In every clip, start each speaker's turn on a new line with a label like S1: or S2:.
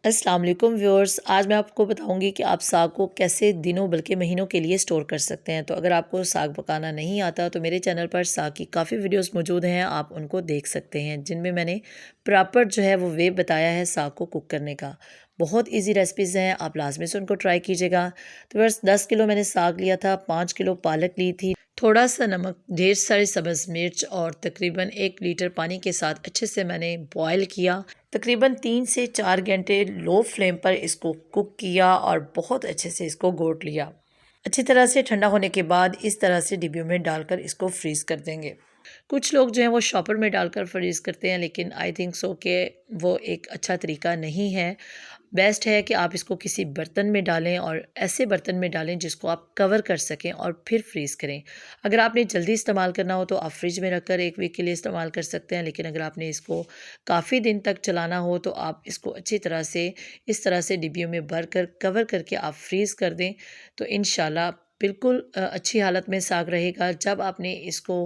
S1: अस्सलाम वालेकुम व्यूअर्स। आज मैं आपको बताऊंगी कि आप साग को कैसे दिनों बल्कि महीनों के लिए स्टोर कर सकते हैं। तो अगर आपको साग पकाना नहीं आता तो मेरे चैनल पर साग की काफ़ी वीडियोस मौजूद हैं, आप उनको देख सकते हैं जिनमें मैंने प्रॉपर जो है वो वे बताया है साग को कुक करने का। बहुत इजी रेसिपीज़ हैं, आप लाजमी से उनको ट्राई कीजिएगा। तो व्यूअर्स 10 किलो मैंने साग लिया था, 5 किलो पालक ली थी, थोड़ा सा नमक, ढेर सारी सब्ज़ मिर्च और तकरीबन 1 लीटर पानी के साथ अच्छे से मैंने बॉयल किया। तकरीबन 3 से 4 घंटे लो फ्लेम पर इसको कुक किया और बहुत अच्छे से इसको घोट लिया। अच्छी तरह से ठंडा होने के बाद इस तरह से डिब्बियों में डालकर इसको फ्रीज़ कर देंगे। कुछ लोग जो हैं वो शॉपर में डालकर फ्रीज़ करते हैं, लेकिन आई थिंक सो कि वो एक अच्छा तरीका नहीं है। बेस्ट है कि आप इसको किसी बर्तन में डालें और ऐसे बर्तन में डालें जिसको आप कवर कर सकें और फिर फ्रीज़ करें। अगर आपने जल्दी इस्तेमाल करना हो तो आप फ्रिज में रखकर 1 वीक के लिए इस्तेमाल कर सकते हैं, लेकिन अगर आपने इसको काफ़ी दिन तक चलाना हो तो आप इसको अच्छी तरह से इस तरह से डिब्बियों में भर कर कवर करके आप फ्रीज़ कर दें, तो इंशाल्लाह बिल्कुल अच्छी हालत में साग रहेगा। जब आपने इसको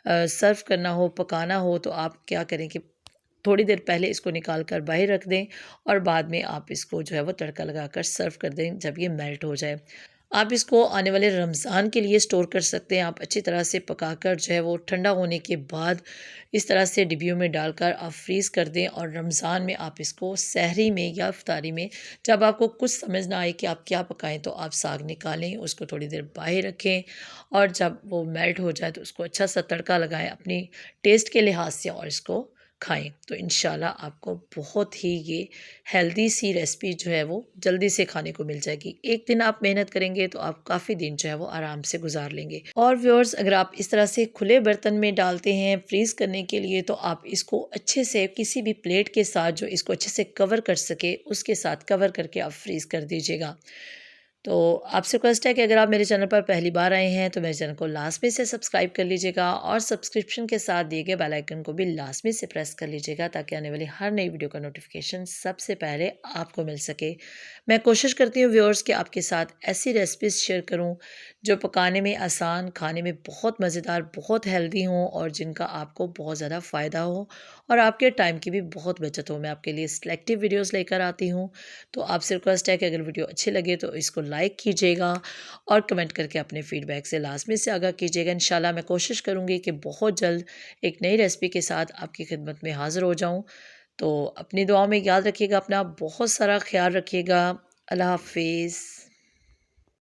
S1: सर्व करना हो, पकाना हो, तो आप क्या करें कि थोड़ी देर पहले इसको निकाल कर बाहर रख दें और बाद में आप इसको जो है वो तड़का लगाकर सर्व कर दें जब ये मेल्ट हो जाए। आप इसको आने वाले रमज़ान के लिए स्टोर कर सकते हैं। आप अच्छी तरह से पकाकर जो है वो ठंडा होने के बाद इस तरह से डिब्बियों में डालकर आप फ्रीज़ कर दें और रमज़ान में आप इसको सहरी में या इफ्तारी में जब आपको कुछ समझ ना आए कि आप क्या पकाएं, तो आप साग निकालें, उसको थोड़ी देर बाहर रखें और जब वो मेल्ट हो जाए तो उसको अच्छा सा तड़का लगाएं अपनी टेस्ट के लिहाज से और इसको खाएं। तो इंशाल्लाह आपको बहुत ही ये हेल्दी सी रेसिपी जो है वो जल्दी से खाने को मिल जाएगी। एक दिन आप मेहनत करेंगे तो आप काफ़ी दिन जो है वो आराम से गुजार लेंगे। और व्यूअर्स, अगर आप इस तरह से खुले बर्तन में डालते हैं फ्रीज़ करने के लिए, तो आप इसको अच्छे से किसी भी प्लेट के साथ जो इसको अच्छे से कवर कर सके उसके साथ कवर करके आप फ्रीज़ कर दीजिएगा। तो आपसे रिक्वेस्ट है कि अगर आप मेरे चैनल पर पहली बार आए हैं तो मेरे चैनल को लाजमी से सब्सक्राइब कर लीजिएगा और सब्सक्रिप्शन के साथ दिए गए बेल आइकन को भी लाजमी से प्रेस कर लीजिएगा, ताकि आने वाली हर नई वीडियो का नोटिफिकेशन सबसे पहले आपको मिल सके। मैं कोशिश करती हूँ व्यूअर्स कि आपके साथ ऐसी रेसिपीज़ शेयर करूँ जो पकाने में आसान, खाने में बहुत मज़ेदार, बहुत हेल्दी हों और जिनका आपको बहुत ज़्यादा फ़ायदा हो और आपके टाइम की भी बहुत बचत हो। मैं आपके लिए सिलेक्टिव वीडियोज़ लेकर आती हूँ। तो आपसे रिक्वेस्ट है कि अगर वीडियो अच्छी लगे तो इसको लाइक कीजिएगा और कमेंट करके अपने फीडबैक से लाजमी से आगाह कीजिएगा। इंशाल्लाह मैं कोशिश करूँगी कि बहुत जल्द एक नई रेसिपी के साथ आपकी खिदमत में हाज़िर हो जाऊँ। तो अपनी दुआओं में याद रखिएगा, अपना बहुत सारा ख्याल रखिएगा। अल्लाह हाफ़िज़।